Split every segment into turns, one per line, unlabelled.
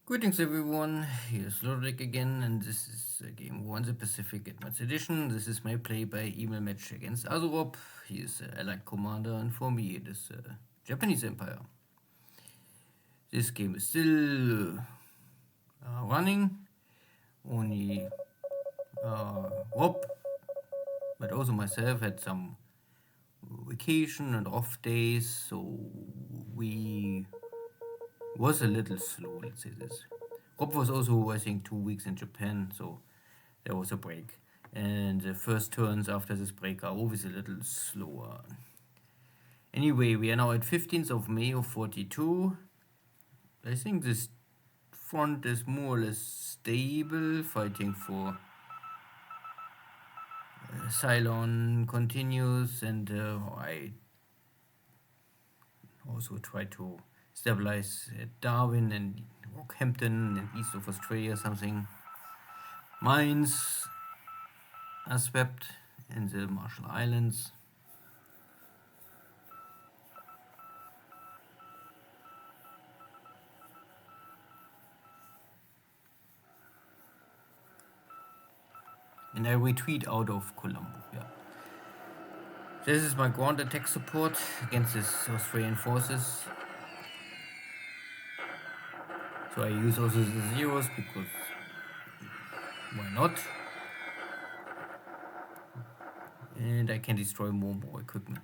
Greetings everyone, here's Lodrik again, and this is Game 1 the Pacific Advanced Edition. This is my play by email match against AsuRob. He is Allied Commander, and for me it is Japanese Empire. This game is still running. Only Rob, but also myself, had some vacation and off days, so we was a little slow, let's say this. Rob was also, I think, 2 weeks in Japan, so there was a break. And the first turns after this break are always a little slower. Anyway, we are now at 15th of May of 42. I think this front is more or less stable, fighting for Ceylon continues, and I also try to stabilize Darwin and Rockhampton and east of Australia, something. Mines are swept in the Marshall Islands. And I retreat out of Colombo, yeah. This is my ground attack support against these Australian forces. So I use also the zeros because why not? And I can destroy more equipment.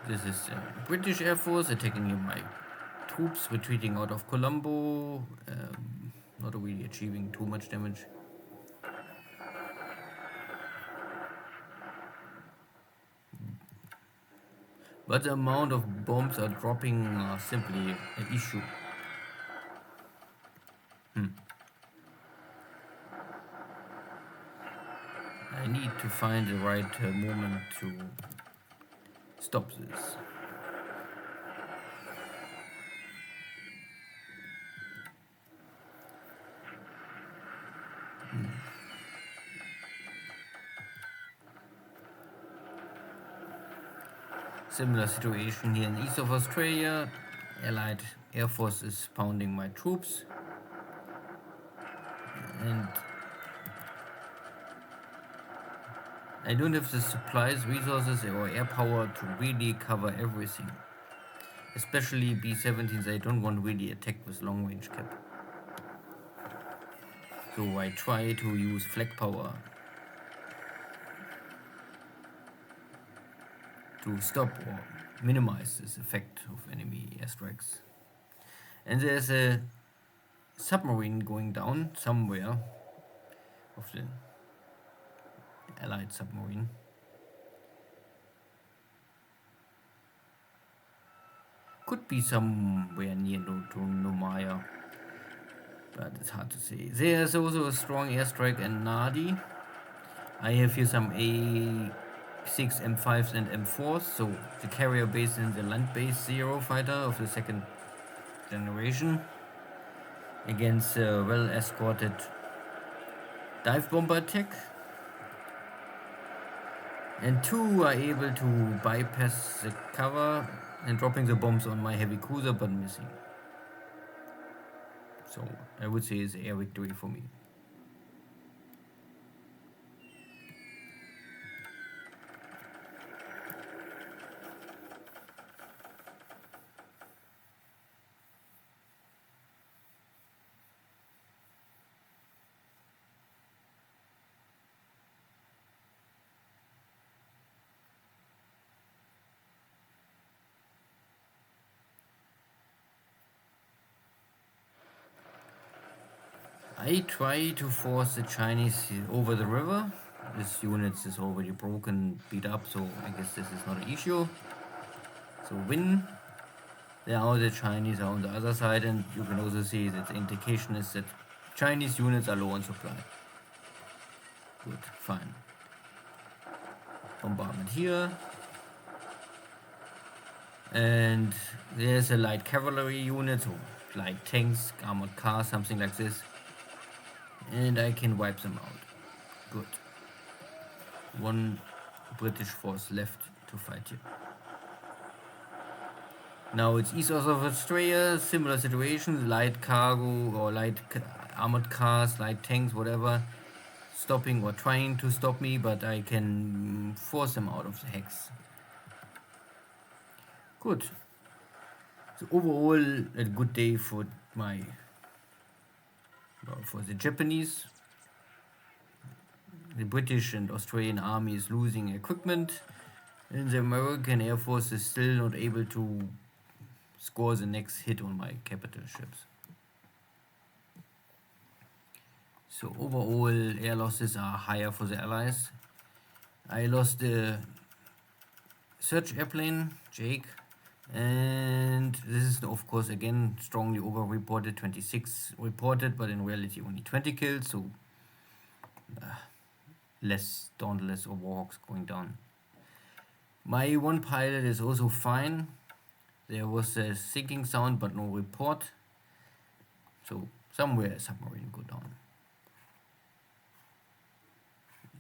This is British Air Force attacking my troops, retreating out of Colombo, not really achieving too much damage. But the amount of bombs are dropping are simply an issue. I need to find the right moment to stop this. Similar situation here in east of Australia. Allied Air Force is pounding my troops. And I don't have the supplies, resources or air power to really cover everything. Especially B-17s, I don't want really attack with long range cap. So I try to use flag power to stop or minimize this effect of enemy airstrikes. And there's a submarine going down somewhere of the Allied submarine. Could be somewhere near to Nomaya, but it's hard to say. There's also a strong airstrike in Nadi. I have here some A6 M5s and M4s, so the carrier base and the land-based Zero fighter of the second generation against a well-escorted dive bomber attack. And two are able to bypass the cover and dropping the bombs on my heavy cruiser but missing. So I would say it's an air victory for me. I try to force the Chinese over the river. This unit is already broken, beat up, so I guess this is not an issue. So win. Now the Chinese are on the other side, and you can also see that the indication is that Chinese units are low on supply. Good, fine. Bombardment here. And there's a light cavalry unit, so light tanks, armored cars, something like this. And I can wipe them out. Good. One British force left to to fight here. Now it's east of Australia, similar situation, light cargo or light armored cars, light tanks, whatever, stopping or trying to stop me, but I can force them out of the hex. Good. So overall, a good day for for the Japanese. The British and Australian army is losing equipment, and the American Air Force is still not able to score the next hit on my capital ships. So overall, air losses are higher for the Allies. I lost the search airplane, Jake, and this is of course again strongly over-reported, 26 reported, but in reality only 20 kills, so less Dauntless or Warhawks going down. My one pilot is also fine. There was a sinking sound but no report, so somewhere a submarine go down.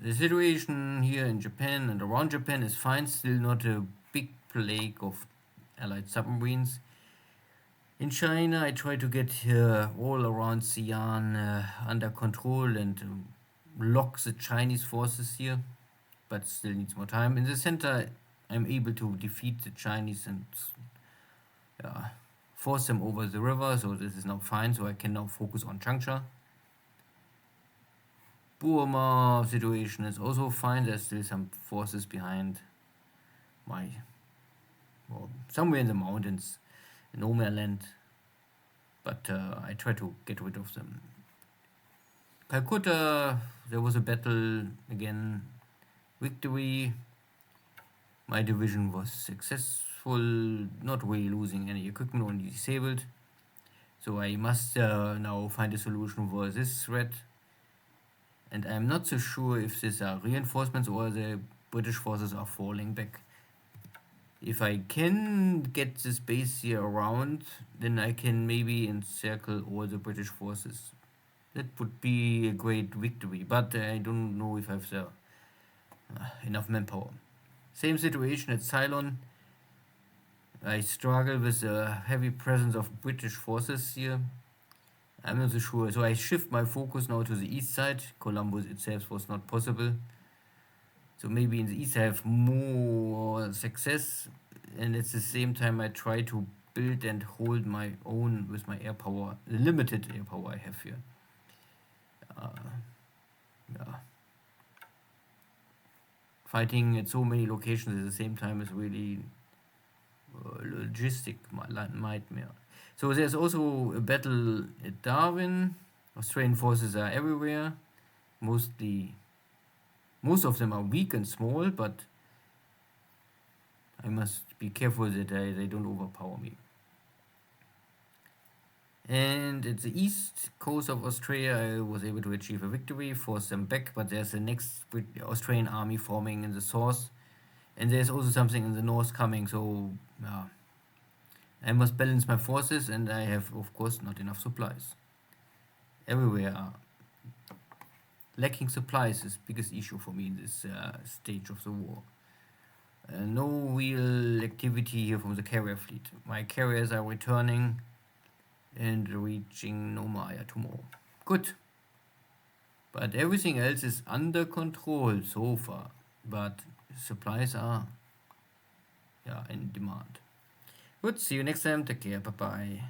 The situation here in Japan and around Japan is fine, still not a big plague of Allied submarines. In China, I try to get all around Xi'an under control and lock the Chinese forces here, but still needs more time. In the center, I'm able to defeat the Chinese and force them over the river, so this is now fine, so I can now focus on Changsha. Burma situation is also fine, there's still some forces behind somewhere in the mountains, in no man's land, but I try to get rid of them. Calcutta, there was a battle again, victory. My division was successful, not really losing any equipment, only disabled. So I must now find a solution for this threat. And I'm not so sure if these are reinforcements or the British forces are falling back. If I can get this base here around, then I can maybe encircle all the British forces. That would be a great victory, but I don't know if I have the enough manpower. Same situation at Ceylon. I struggle with the heavy presence of British forces here. I'm not so sure, so I shift my focus now to the east side. Columbus itself was not possible. So maybe in the east I have more success, and at the same time I try to build and hold my own with my air power, the limited air power I have here. Fighting at so many locations at the same time is really logistic nightmare. So there's also a battle at Darwin. Australian forces are everywhere. Most of them are weak and small, but I must be careful that they don't overpower me. And at the east coast of Australia, I was able to achieve a victory, force them back, but there's the next Australian army forming in the south, and there's also something in the north coming, so I must balance my forces, and I have, of course, not enough supplies. Everywhere lacking supplies is the biggest issue for me in this stage of the war. No real activity here from the carrier fleet. My carriers are returning and reaching Nomaya tomorrow. Good. But everything else is under control so far. But supplies are in demand. Good, see you next time. Take care. Bye-bye.